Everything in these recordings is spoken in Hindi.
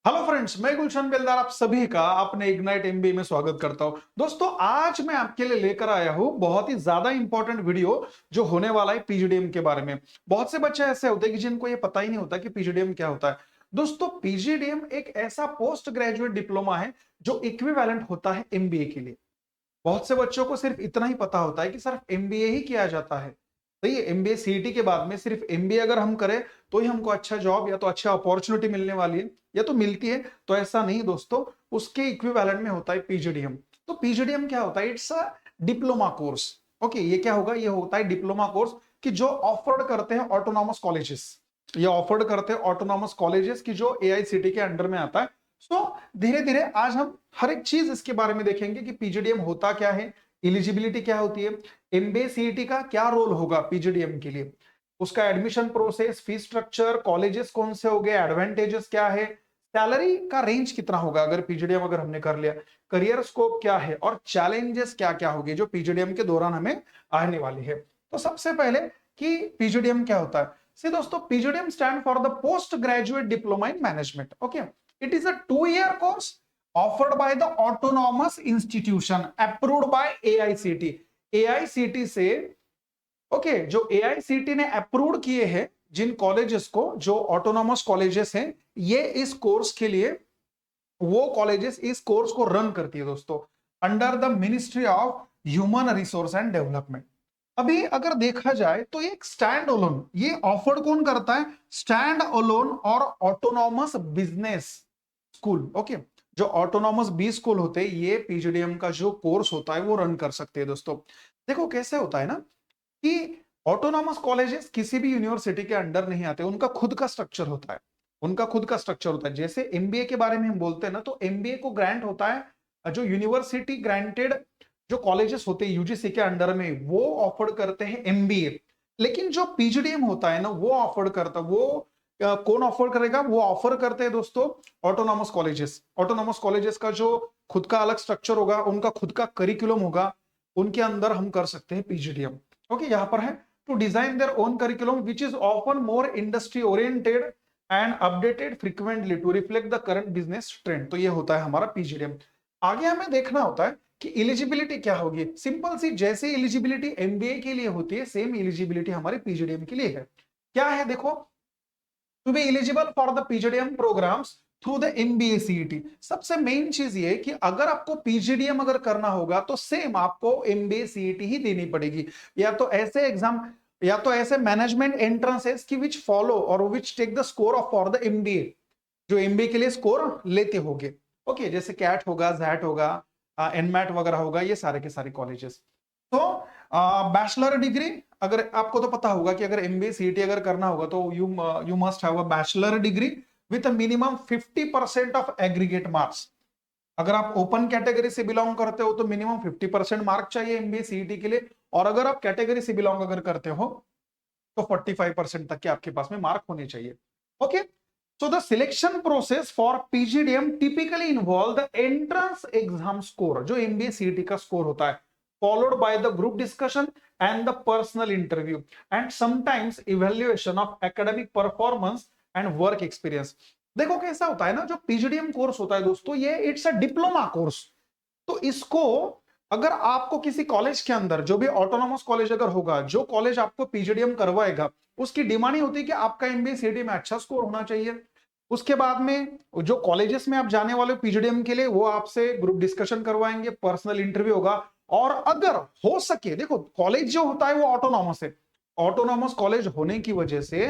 हेलो फ्रेंड्स, मैं गुलशन बेलदार आप सभी का अपने इग्नाइट एमबीए में स्वागत करता हूं। दोस्तों, आज मैं आपके लिए लेकर आया हूं बहुत ही ज्यादा इंपॉर्टेंट वीडियो जो होने वाला है पीजीडीएम के बारे में। बहुत से बच्चे ऐसे होते हैं कि जिनको ये पता ही नहीं होता कि पीजीडीएम क्या होता है। दोस्तों, पीजीडीएम एक ऐसा पोस्ट ग्रेजुएट डिप्लोमा है जो इक्विवेलेंट होता है एमबीए के लिए। बहुत से बच्चों को सिर्फ इतना ही पता होता है कि सिर्फ एमबीए ही किया जाता है। सही है, एमबीए सीईटी के बाद में सिर्फ एमबीए अगर हम करें तो ही हमको अच्छा जॉब या तो अच्छा अपॉर्चुनिटी मिलने वाली है या तो मिलती है। तो ऐसा नहीं दोस्तों, उसके इक्विवेलेंट में होता है पीजीडीएम। तो पीजीडीएम क्या होता है? It's a diploma course. Okay, ये क्या होगा? ये होता है डिप्लोमा कोर्स कि जो ऑफर्ड करते हैं ऑटोनॉमस कॉलेजेस। ये ऑफर्ड करते हैं ऑटोनॉमस कॉलेजेस की जो एआईसीटी के अंडर में आता है। सो धीरे धीरे आज हम हर एक चीज इसके बारे में देखेंगे कि पीजीडीएम होता क्या है, एलिजिबिलिटी क्या होती है, एमबीए सीईटी का क्या रोल होगा पीजीडीएम के लिए, उसका admission process, fees structure, colleges कौन से हो गए, एडवांटेजेस क्या है, सैलरी का रेंज कितना होगा अगर पीजीडीएम अगर हमने कर लिया, करियर स्कोप क्या है और चैलेंजेस क्या क्या होंगे जो पीजीडीएम के दौरान हमें आने वाली है। तो सबसे पहले कि पीजीडीएम क्या होता है। सी दोस्तों, PGDM stand for the post graduate diploma in management. Okay, it is a 2 year course offered by the autonomous institution approved by AICT। AICT से ओके, जो एआईसीटी ने अप्रूव किए हैं जिन कॉलेजेस को, जो ऑटोनॉमस कॉलेजेस हैं, ये इस कोर्स के लिए, वो कॉलेजेस इस कोर्स को रन करती है दोस्तों, under the ministry of human resource and development. अभी अगर देखा जाए तो एक स्टैंड अलोन, ये ऑफर्ड कौन करता है? स्टैंड अलोन और ऑटोनॉमस बिजनेस स्कूल। ओके, जो ऑटोनॉमस बी स्कूल होते हैं ये पीजीडीएम का जो कोर्स होता है वो रन कर सकते हैं दोस्तों। देखो कैसे होता है ना कि ऑटोनॉमस कॉलेजेस किसी भी यूनिवर्सिटी के अंडर नहीं आते, उनका खुद का स्ट्रक्चर होता है। उनका खुद का स्ट्रक्चर होता है। जैसे एमबीए के बारे में हम बोलते हैं ना, तो एमबीए को ग्रांट होता है जो यूनिवर्सिटी ग्रांटेड जो कॉलेजेस होते हैं यूजीसी के अंडर में, वो ऑफर करते हैं एमबीए। लेकिन जो पीजीडीएम होता है ना, वो ऑफर करता, वो कौन ऑफर करेगा? वो ऑफर करते हैं दोस्तों ऑटोनॉमस कॉलेजेस। ऑटोनॉमस कॉलेजेस का जो खुद का अलग स्ट्रक्चर होगा, उनका खुद का करिकुलम होगा, उनके अंदर हम कर सकते हैं पीजीडीएम। ओके, यहां पर है to design their own curriculum which is often more industry oriented and updated frequently to reflect the current business trend. तो ये होता है हमारा पीजीडीएम। आगे हमें देखना होता है कि एलिजिबिलिटी क्या होगी। सिंपल सी, जैसे एलिजिबिलिटी एमबीए के लिए होती है सेम एलिजिबिलिटी हमारे पीजीडीएम के लिए है। क्या है देखो, to be eligible for the PGDM programs through the MBA CET. सबसे मेन चीज ये कि अगर आपको पीजीडीएम अगर करना होगा तो सेम आपको एमबीए सीईटी ही देनी पड़ेगी, या तो ऐसे एग्जाम, या तो ऐसे मैनेजमेंट एंट्रेंसेस की विच फॉलो और which take the score of for the MBA, जो एमबीए के लिए स्कोर लेते होंगे। ओके, जैसे कैट होगा, जैट होगा, एनमैट वगैरह होगा, ये सारे के सारे कॉलेजेस। तो बैचलर डिग्री, अगर आपको तो पता होगा कि अगर एमबीए सीईटी अगर करना होगा तो you must have a bachelor degree with minimum 50% of aggregate marks. अगर आप ओपन कैटेगरी से बिलोंग करते हो तो मिनिमम 50% मार्क चाहिए एमबीए सीईटी के लिए, और अगर आप कैटेगरी से बिलोंग अगर करते हो तो 45% तक के आपके पास में मार्क होने चाहिए। Okay, so the selection process for PGDM typically involve the entrance exam score, जो MBA CET का स्कोर होता है, followed by the group discussion and the personal interview and sometimes evaluation of academic performance and work experience। देखो कैसा होता है ना, जो पीजीडीएम कोर्स होता है दोस्तों, ये इट्स अ डिप्लोमा कोर्स। तो इसको अगर आपको किसी कॉलेज के अंदर, जो भी ऑटोनॉमस कॉलेज अगर होगा, जो कॉलेज आपको पीजीडीएम करवाएगा, उसकी डिमांड ही होती है कि आपका एमबीए सीईटी में अच्छा स्कोर होना चाहिए। उसके बाद में जो कॉलेजेस में आप जाने वाले हो पीजीडीएम के लिए, वो आपसे ग्रुप डिस्कशन करवाएंगे, पर्सनल इंटरव्यू होगा, और अगर हो सके, देखो कॉलेज जो होता है वो ऑटोनॉमस है, ऑटोनॉमस कॉलेज होने की वजह से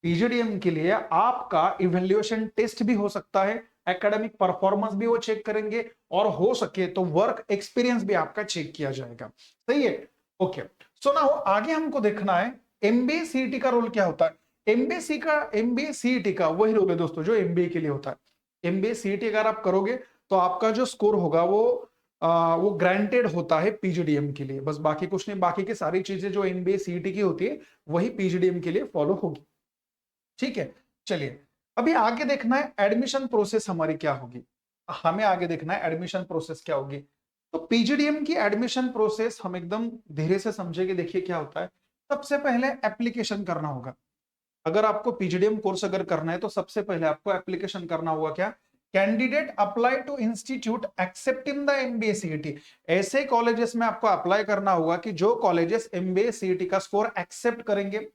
पीजीडीएम के लिए आपका इवेल्युएशन टेस्ट भी हो सकता है, एकेडमिक परफॉर्मेंस भी वो चेक करेंगे, और हो सके तो वर्क एक्सपीरियंस भी आपका चेक किया जाएगा। सही है। ओके, सो नाउ आगे हमको देखना है एमबीए सीईटी का रोल क्या होता है। एमबीए सीईटी का वही रोल है दोस्तों जो एमबीए के लिए होता है। एमबीए सीईटी अगर आप करोगे तो आपका जो स्कोर होगा वो ग्रांटेड होता है पीजीडीएम के लिए, बस बाकी कुछ नहीं। बाकी की सारी चीजें जो एमबीए सीईटी की होती है वही पीजीडीएम के लिए फॉलो होगी। ठीक है, चलिए अभी आगे देखना है एडमिशन प्रोसेस हमारी क्या होगी। हमें आगे देखना है एडमिशन प्रोसेस क्या होगी। तो पीजीडीएम की एडमिशन प्रोसेस हम एकदम धीरे से समझेंगे। देखिए क्या होता है, सबसे पहले एप्लीकेशन करना होगा। अगर आपको पीजीडीएम कोर्स अगर करना है तो सबसे पहले आपको एप्लीकेशन करना होगा क्या, candidate apply to institute accepting the MBA CET. ऐसे कॉलेजेस में आपको अप्लाई करना होगा कि जो कॉलेजेस एमबीए सीईटी का स्कोर एक्सेप्ट करेंगे,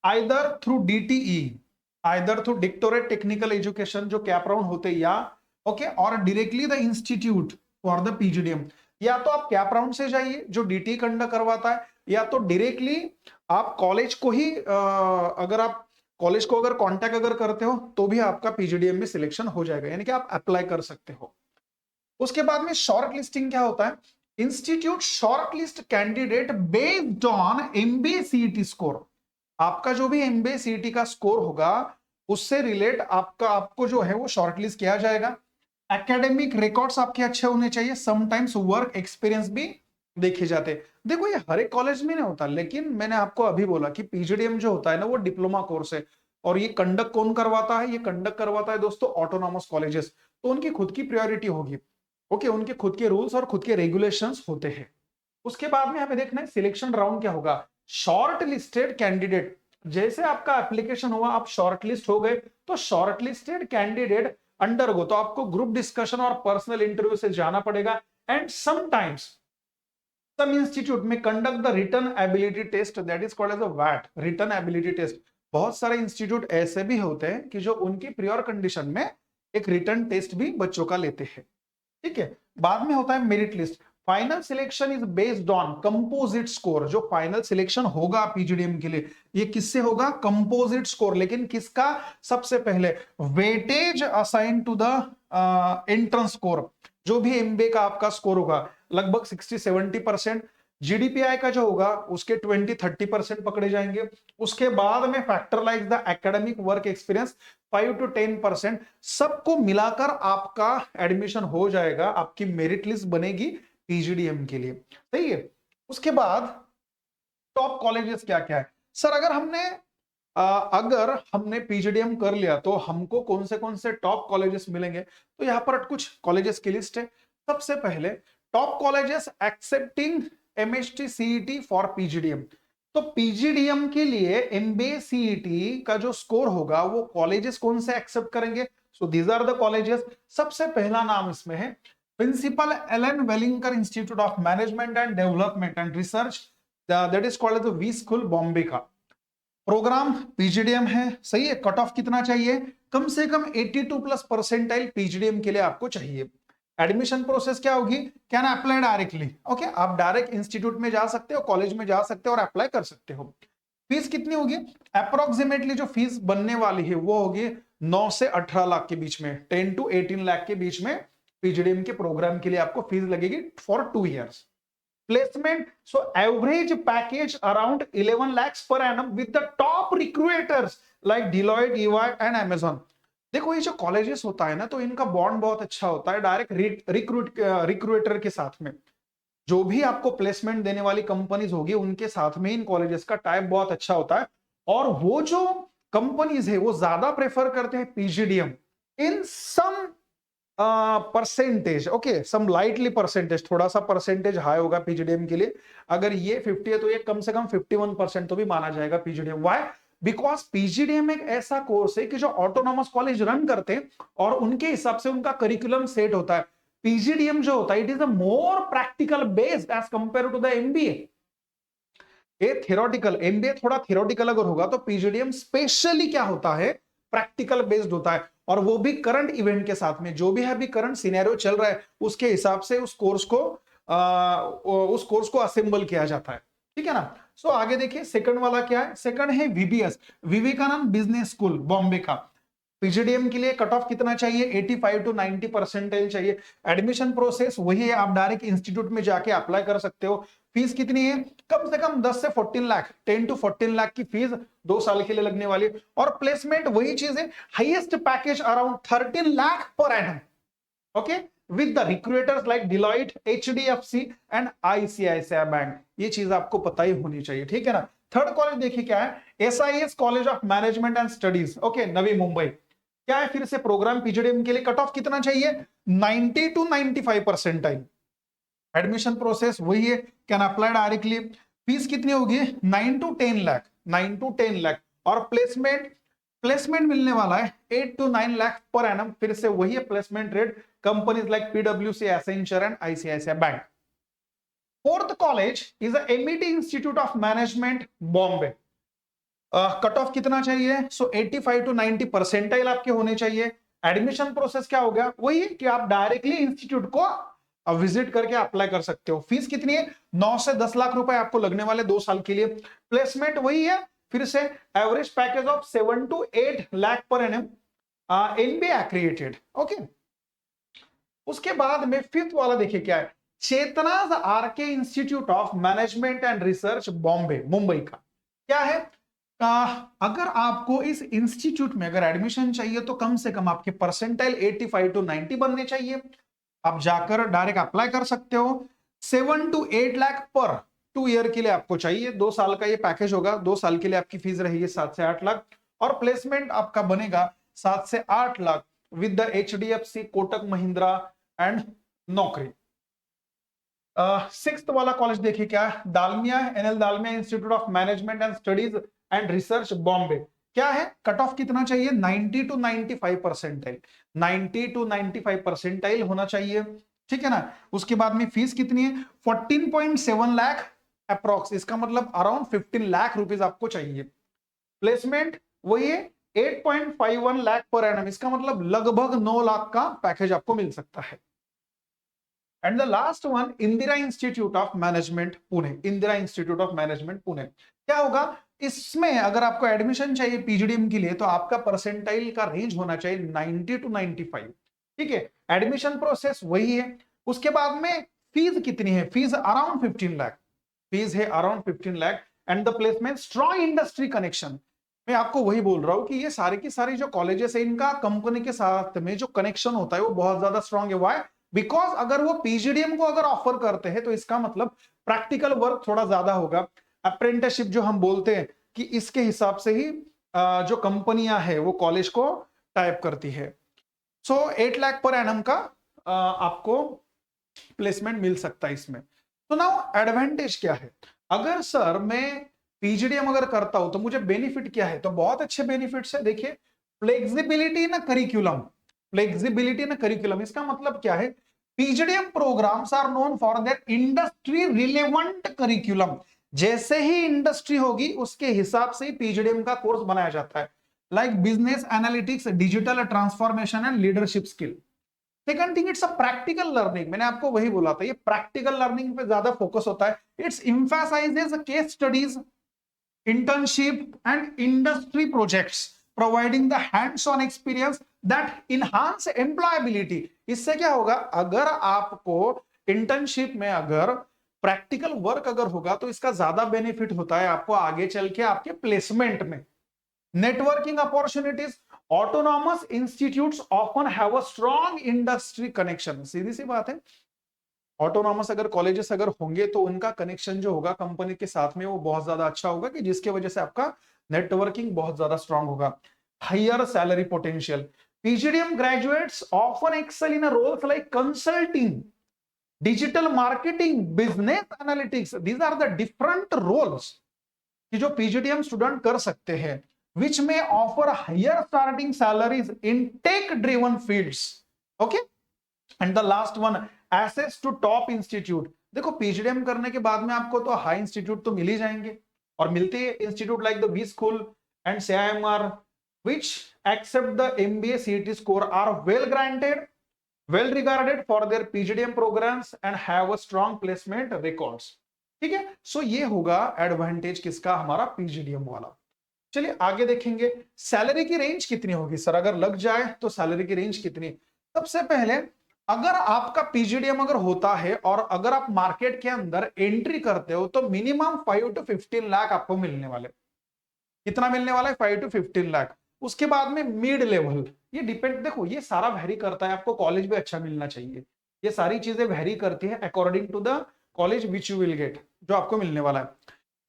either through DTE, either through directorate technical education जो कैप राउंड होते हैं, या ओके, और directly the institute for the PGDM. या तो आप कैप राउंड से जाइए जो डीटी कंडक्ट करवाता है, या तो डायरेक्टली आप कॉलेज को ही अगर आप कॉलेज को अगर कांटेक्ट अगर करते हो तो भी आपका पीजीडीएम में सिलेक्शन हो जाएगा, यानी कि आप अप्लाई कर सकते हो। उसके बाद में शॉर्ट लिस्टिंग क्या होता है, institute short list candidate based on MBA CET score. आपका जो भी एमबीए सीईटी का स्कोर होगा उससे रिलेट आपको जो है वो शॉर्टलिस्ट किया जाएगा। एकेडमिक रिकॉर्ड्स आपके अच्छे होने चाहिए, समटाइम्स वर्क एक्सपीरियंस भी देखे जाते। देखो ये हर एक कॉलेज में नहीं होता, लेकिन मैंने आपको अभी बोला कि पीजीडीएम जो होता है ना वो डिप्लोमा कोर्स है, और ये कंडक्ट कौन करवाता है, ये कंडक्ट करवाता है दोस्तों ऑटोनॉमस कॉलेजेस। तो उनकी खुद की प्रायोरिटी होगी, ओके, उनके खुद के रूल्स और खुद के रेगुलेशंस होते हैं। उसके बाद में हमें देखना है सिलेक्शन राउंड क्या होगा। शॉर्ट लिस्टेड कैंडिडेट, जैसे आपका एप्लीकेशन हुआ आप शॉर्ट लिस्ट हो गए, तो शॉर्ट लिस्टेड कैंडिडेट अंडरगो, तो आपको ग्रुप डिस्कशन और पर्सनल इंटरव्यू से जाना पड़ेगा। एंड समटाइम्स सम इंस्टीट्यूट में conduct the written ability test, that is called as a वैट, रिटन एबिलिटी टेस्ट। बहुत सारे इंस्टीट्यूट ऐसे भी होते हैं कि जो उनकी प्रियोर कंडीशन में एक रिटन टेस्ट भी बच्चों का लेते हैं, ठीक है। बाद में होता है merit list. Final selection is based on composite score. जो फाइनल सिलेक्शन होगा पीजीडीएम के लिए ये किससे होगा, कंपोजिट स्कोर। लेकिन किसका, सबसे पहले weightage assign to the entrance score. जो भी एमबीए का आपका स्कोर होगा लगभग 60-70%, जीडीपीआई का जो होगा उसके 20-30% पकड़े जाएंगे। उसके बाद में factorize the academic work experience 5-10%, सबको मिलाकर आपका एडमिशन हो जाएगा, आपकी मेरिट लिस्ट बनेगी पीजीडीएम के लिए, सही है। उसके बाद टॉप कॉलेजेस क्या क्या है सर, अगर हमने पीजीडीएम कर लिया तो हमको कौन से टॉप कॉलेजेस मिलेंगे, तो यहाँ पर कुछ कॉलेजेस की लिस्ट है। सबसे पहले top colleges accepting MST CET for PGDM. तो पीजीडीएम के लिए एमबीए सीईटी का जो स्कोर होगा वो कॉलेजेस कौन से एक्सेप्ट करेंगे, so these are the colleges. सबसे पहला नाम इसमें है principal L N Welingkar institute of management and development and research, that is called the we school Bombay का। प्रोग्राम पीजीडीएम है, सही है। कट ऑफ कितना चाहिए, कम से कम 82 प्लस परसेंटाइल पीजीडीएम के लिए आपको चाहिए। एडमिशन प्रोसेस क्या होगी, कैन अप्लाई डायरेक्टली, ओके, आप डायरेक्ट इंस्टीट्यूट में जा सकते हो, कॉलेज में जा सकते हो और अप्लाई कर सकते हो। फीस कितनी होगी, अप्रोक्सीमेटली जो फीस बनने वाली है वो होगी 9 से 18 लाख के बीच में, 10 to 18 लाख के बीच में पीजीडीएम के प्रोग्राम के लिए आपको फीस लगेगी for 2 years। Placement, so average package around 11 lakhs per annum with the top recruiters like Deloitte, EY and Amazon। देखो ये जो कॉलेजेस होता है ना तो इनका बॉन्ड बहुत अच्छा होता है डायरेक्ट रिक्रूटर के साथ में। जो भी आपको प्लेसमेंट देने वाली कंपनीज होगी उनके साथ में इन कॉलेजेस का टाइप बहुत अच्छा होता है, और वो जो कंपनीज है वो ज्यादा प्रेफर करते हैं पीजीडीएम इन सम परसेंटेज, ओके, सम लाइटली परसेंटेज, थोड़ा सा परसेंटेज हाई होगा पीजीडीएम के लिए। अगर ये 50 है तो ये कम से कम 51% तो भी माना जाएगा पीजीडीएम। व्हाई, बिकॉज पीजीडीएम एक ऐसा कोर्स है कि जो ऑटोनॉमस कॉलेज रन करते हैं और उनके हिसाब से उनका करिकुलम सेट होता है। पीजीडीएम जो होता है it is a more practical based as compare to the MBA. ये थियोरेटिकल, एमबीए थोड़ा थियोरेटिकल अगर होगा तो पीजीडीएम स्पेशली क्या होता है, प्रैक्टिकल बेस्ड होता है, और वो भी करंट इवेंट के साथ में। जो भी है अभी करंट सिनेरियो चल रहा है उसके हिसाब से उस कोर्स को असेंबल किया जाता है, ठीक है ना। सो आगे देखिए सेकंड वाला क्या है, सेकंड है VBS, Vivekanand business school Bombay का। पीजीडीएम के लिए कट ऑफ कितना चाहिए, 85 to 90 परसेंटाइल चाहिए। एडमिशन प्रोसेस वही है, आप डायरेक्ट इंस्टीट्यूट में जाके अप्लाई कर सकते हो। फीस कितनी है, कम से कम 10 से 14 लाख, 10 to 14 लाख की फीस 2 साल के लिए लगने वाली है। और प्लेसमेंट वही चीज है, highest package around 13 lakh per annum, okay, with the recruiters like Deloitte, HDFC and ICICI bank. ये चीज आपको पता ही होनी चाहिए, ठीक है ना। थर्ड कॉलेज देखिए क्या है, SIS college of management and studies, okay, Navi Mumbai. क्या है फिर से प्रोग्राम पीजीडीएम के लिए कट ऑफ कितना चाहिए, 90 to 95 परसेंटाइल। एडमिशन प्रोसेस वही है, कैन अप्लाई डायरेक्टली। फीस कितनी होगी, 9 to 10 लाख, 9 to 10 लाख। और प्लेसमेंट प्लेसमेंट मिलने वाला है 8 to 9 लाख पर एनम, फिर से वही है प्लेसमेंट रेट, कंपनीज लाइक पीडब्ल्यूसी, Accenture and ICICI bank. Fourth college is MET institute of management Bombay. Cut off कितना चाहिए? सो 85 to 90 परसेंटाइल आपके होने चाहिए। एडमिशन प्रोसेस क्या हो गया? वही है कि आप डायरेक्टली इंस्टीट्यूट को विजिट करके अप्लाई कर सकते हो। फीस कितनी है? 9 से 10 लाख रुपए आपको लगने वाले 2 साल के लिए। प्लेसमेंट वही है, फिर से average package of 7 to 8 lakh per annum, NBA accredited. Okay, उसके बाद में फिफ्थ वाला देखिए क्या है, Chetana's RK institute of management and research Bombay, Mumbai का। क्या है? अगर आपको इस इंस्टीट्यूट में अगर एडमिशन चाहिए तो कम से कम आपके परसेंटाइल 85 to 90 बनने चाहिए। आप जाकर डायरेक्ट अप्लाई कर सकते हो। 7 to 8 लाख पर 2 ईयर के लिए आपको चाहिए। 2 साल का ये पैकेज होगा, 2 साल के लिए आपकी फीस रहेगी 7 से 8 लाख, और प्लेसमेंट आपका बनेगा 7 से 8 lakh with the HDFC, Kotak Mahindra and Naukri. Sixth वाला कॉलेज देखिए क्या है, Dalmia, NL Dalmia institute of management and studies and research Bombay. क्या है? कट ऑफ कितना चाहिए? 90 to 95 परसेंटाइल, 90 to 95 परसेंटाइल होना चाहिए, ठीक है ना। उसके बाद में फीस कितनी है? 14.7 लाख अप्रोक्स, इसका मतलब अराउंड 15 लाख रुपीज आपको चाहिए। प्लेसमेंट वही है 8.51 लाख पर एनम, इसका मतलब लगभग 9 लाख का पैकेज आपको मिल सकता है। And the last one, Indira institute of management Pune, Indira institute of management Pune. क्या होगा इसमें? अगर आपको एडमिशन चाहिए पीजीडीएम के लिए तो आपका परसेंटाइल का रेंज होना चाहिए 90 to 95, ठीक है। एडमिशन प्रोसेस वही है। उसके बाद में फीस कितनी है? फीस अराउंड 15 लाख, फीस है around 15 lakh. And the placement strong industry connection. मैं आपको वही बोल रहा हूं कि ये सारे की सारी जो कॉलेजेस है इनका कंपनी के साथ में जो कनेक्शन होता है वो बहुत ज्यादा स्ट्रॉन्ग है। वाई? बिकॉज अगर वो पीजीडीएम को अगर ऑफर करते हैं तो इसका मतलब प्रैक्टिकल वर्क थोड़ा ज्यादा होगा। अप्रेंटिसशिप जो हम बोलते हैं कि इसके हिसाब से ही जो कंपनियां है वो कॉलेज को टाइप करती है। सो 8 लाख पर एनम का आपको प्लेसमेंट मिल सकता है इसमें। तो नाउ एडवांटेज क्या है? अगर सर मैं पीजीडीएम अगर करता हूं तो मुझे बेनिफिट क्या है? तो बहुत अच्छे बेनिफिट्स है। देखिए, फ्लेक्सिबिलिटी ना करिकुलम, फ्लेक्सिबिलिटी ना करिकुलम, इसका मतलब क्या है? PGDM programs are known for their industry relevant curriculum. जैसे ही इंडस्ट्री होगी उसके हिसाब से पीजीडीएम का कोर्स बनाया जाता है, like business analytics, digital transformation and leadership skill. Second thing, it's a practical learning. मैंने आपको वही बोला था, ये प्रैक्टिकल लर्निंग पे ज्यादा फोकस होता है। It's emphasises case studies, internship and industry projects providing the hands on experience that enhance employability। इससे क्या होगा? अगर आपको इंटर्नशिप में अगर प्रैक्टिकल वर्क अगर होगा तो इसका ज्यादा बेनिफिट होता है आपको आगे चल के आपके प्लेसमेंट में। Networking opportunities, autonomous institutes often have a strong industry connection. सीधी सी बात है, ऑटोनॉमस अगर कॉलेजेस अगर होंगे तो उनका कनेक्शन जो होगा कंपनी के साथ में वो बहुत ज्यादा अच्छा होगा, कि जिसके वजह से आपका नेटवर्किंग बहुत ज्यादा स्ट्रांग होगा। Higher salary potential, PGDM graduates often excel in roles like consulting, digital marketing, business analytics. These are the different roles कि जो पीजीडीएम स्टूडेंट कर सकते हैं, विच में offer higher starting salaries in tech driven fields. Okay, and the last one, access to top institute. देखो, पीजीडीएम करने के बाद में आपको तो हाई इंस्टीट्यूट तो मिल ही जाएंगे, और मिलते हैं institute like the we school and CIMR which accept the MBA CET score, are well granted, well regarded for their PGDM programs and have a strong placement records। ठीक है, सो ये होगा एडवांटेज किसका? हमारा पीजीडीएम वाला। चलिए आगे देखेंगे, सैलरी की रेंज कितनी होगी सर अगर लग जाए तो? सैलरी की रेंज कितनी? सबसे पहले, अगर आपका पीजीडीएम अगर होता है और अगर आप मार्केट के अंदर एंट्री करते हो तो मिनिमम 5 to 15 लाख आपको मिलने वाले। कितना मिलने वाला है? 5 to 15 लाख। उसके बाद में मिड लेवल, ये डिपेंड, देखो ये सारा वेरी करता है, आपको कॉलेज भी अच्छा मिलना चाहिए, ये सारी चीजें वेरी करती है according to the college which you will get, जो आपको मिलने वाला है।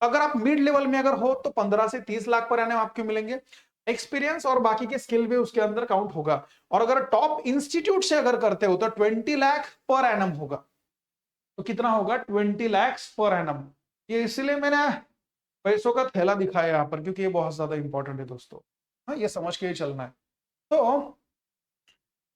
अगर आप मिड लेवल में अगर हो तो 15 से 30 लाख पर एनम आपको मिलेंगे। एक्सपीरियंस और बाकी के स्किल भी उसके अंदर काउंट होगा। और अगर टॉप इंस्टीट्यूट से अगर करते हो तो 20 लाख पर एनम होगा। तो कितना होगा? 20 लाख पर एनम। ये इसलिए मैंने पैसों का थैला दिखाया यहां पर, क्योंकि ये बहुत ज्यादा इंपॉर्टेंट है दोस्तों। हाँ, ये समझ के ही चलना है। तो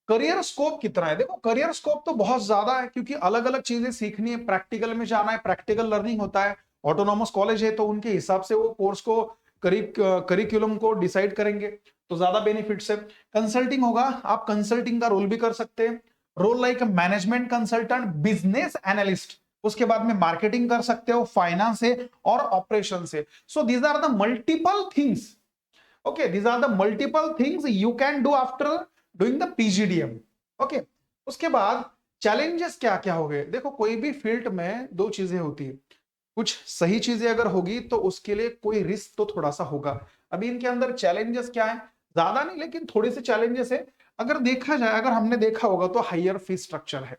करियर स्कोप कितना है, देखो करियर स्कोप तो बहुत ज्यादा है, क्योंकि अलग अलग चीजें सीखनी है, प्रैक्टिकल में जाना है, प्रैक्टिकल लर्निंग होता है। ऑटोनॉमस कॉलेज है तो उनके हिसाब से वो कोर्स को करिकुलम को डिसाइड करेंगे, तो ज्यादा बेनिफिट्स है। कंसल्टिंग होगा, आप कंसल्टिंग का रोल भी कर सकते हैं, role like management consultant, business analyst, उसके बाद में मार्केटिंग कर सकते हो, फाइनेंस है और ऑपरेशन है। So these are the multiple things, okay, these are the multiple things you can do after doing the PGDM, okay। उसके बाद चैलेंजेस क्या क्या हो गए, देखो कोई भी फील्ड में दो चीजें होती है, कुछ सही चीजें अगर होगी तो उसके लिए कोई रिस्क तो थोड़ा सा होगा। अभी इनके अंदर चैलेंजेस क्या है, ज्यादा नहीं लेकिन थोड़े से चैलेंजेस है। अगर देखा जाए, अगर हमने देखा होगा तो हायर फीस स्ट्रक्चर है,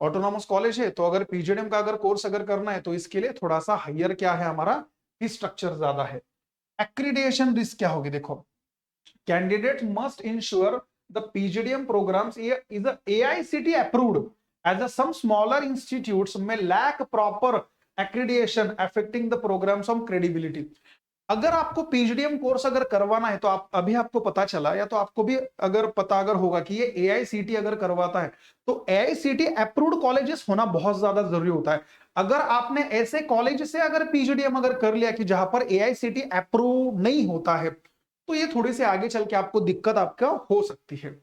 ऑटोनॉमस कॉलेज है तो अगर पीजीडीएम का अगर कोर्स अगर करना है तो इसके लिए थोड़ा सा हायर क्या है, हमारा फीस स्ट्रक्चर ज्यादा है। एक्रीडिएशन रिस्क क्या होगी, देखो candidate must ensure the PGDM programs is AICTE approved as a some smaller institutes may lack proper accreditation affecting the programs of credibility। अगर आपको पीजीडीएम कोर्स अगर करवाना है तो आप अभी आपको पता चला, या तो आपको भी अगर पता अगर होगा कि ये AICTE अगर करवाता है, तो AICTE अप्रूव्ड कॉलेजेस होना बहुत ज्यादा जरूरी होता है। अगर आपने ऐसे कॉलेज से अगर पीजीडीएम अगर कर लिया कि जहां पर AICTE अप्रूव नहीं होता है, तो ये थोड़ी सी आगे चल के आपको दिक्कत आपका हो सकती है।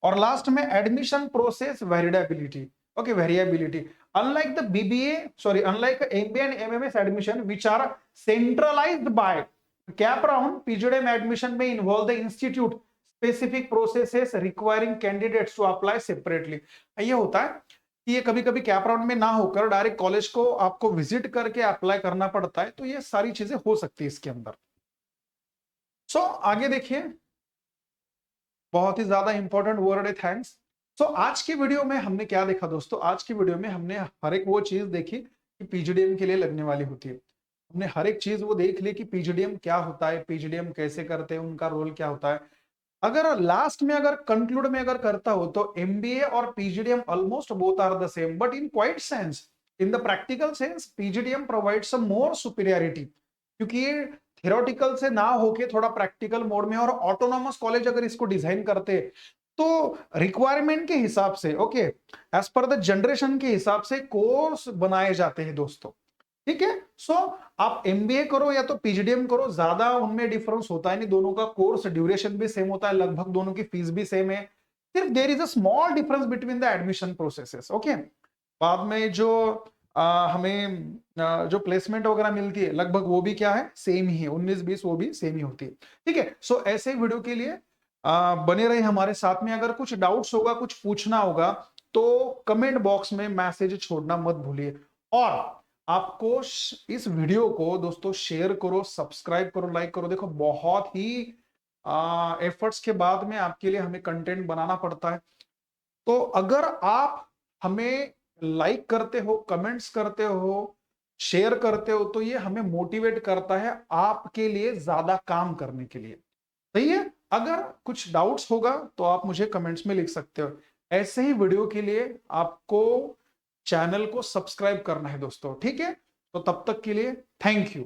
और लास्ट में admission process variability, okay variability, unlike the BBA, sorry, unlike MBA and MMS admission which are centralized by cap round, PGDM admission may involve the institute specific processes requiring candidates to apply separately। ये होता है कि ये कभी कभी कैप राउंड में ना होकर डायरेक्ट कॉलेज को आपको विजिट करके अप्लाई करना पड़ता है, तो ये सारी चीजें हो सकती है इसके अंदर। सो आगे देखिए, बहुत ही ज्यादा इंपॉर्टेंट वर्ड है थैंक्स। सो आज की वीडियो में हमने क्या देखा दोस्तों, आज की वीडियो में हमने हर एक वो चीज देखी कि पीजीडीएम के लिए लगने वाली होती है। हमने हर एक चीज वो देख ली कि पीजीडीएम क्या होता है, पीजीडीएम कैसे करते हैं, उनका रोल क्या होता है। अगर लास्ट में अगर कंक्लूड में अगर करता हो तो एमबीए और PGDM almost both are the same, but in quite sense, in the practical sense PGDM provides some more superiority, क्योंकि ये थियोरेटिकल से ना होके थोड़ा प्रैक्टिकल मोड में, और ऑटोनॉमस कॉलेज अगर इसको डिजाइन करते तो रिक्वायरमेंट के हिसाब से, okay, as per the generation के हिसाब से कोर्स बनाए जाते हैं दोस्तों, ठीक है। सो आप एमबीए करो या तो पीजीडीएम करो, ज्यादा उनमें डिफरेंस होता है नहीं, दोनों का कोर्स ड्यूरेशन भी सेम होता है, लगभग दोनों की फीस भी सेम है, सिर्फ there is a small difference between the admission processes, okay. बाद में जो हमें जो प्लेसमेंट वगैरह मिलती है लगभग वो भी क्या है, सेम ही है, 19-20 वो भी सेम ही होती है, ठीक है। सो ऐसे वीडियो के लिए बने रहे हमारे साथ में। अगर कुछ डाउट्स होगा, कुछ पूछना होगा तो कमेंट बॉक्स में मैसेज छोड़ना मत भूलिए, और आपको इस वीडियो को दोस्तों शेयर करो, सब्सक्राइब करो, लाइक करो। देखो बहुत ही एफर्ट्स के बाद में आपके लिए हमें कंटेंट बनाना पड़ता है, तो अगर आप हमें लाइक करते हो, कमेंट्स करते हो, शेयर करते हो, तो ये हमें मोटिवेट करता है आपके लिए ज्यादा काम करने के लिए, सही है। अगर कुछ डाउट्स होगा तो आप मुझे कमेंट्स में लिख सकते हो। ऐसे ही वीडियो के लिए आपको चैनल को सब्सक्राइब करना है दोस्तों, ठीक है। तो तब तक के लिए थैंक यू।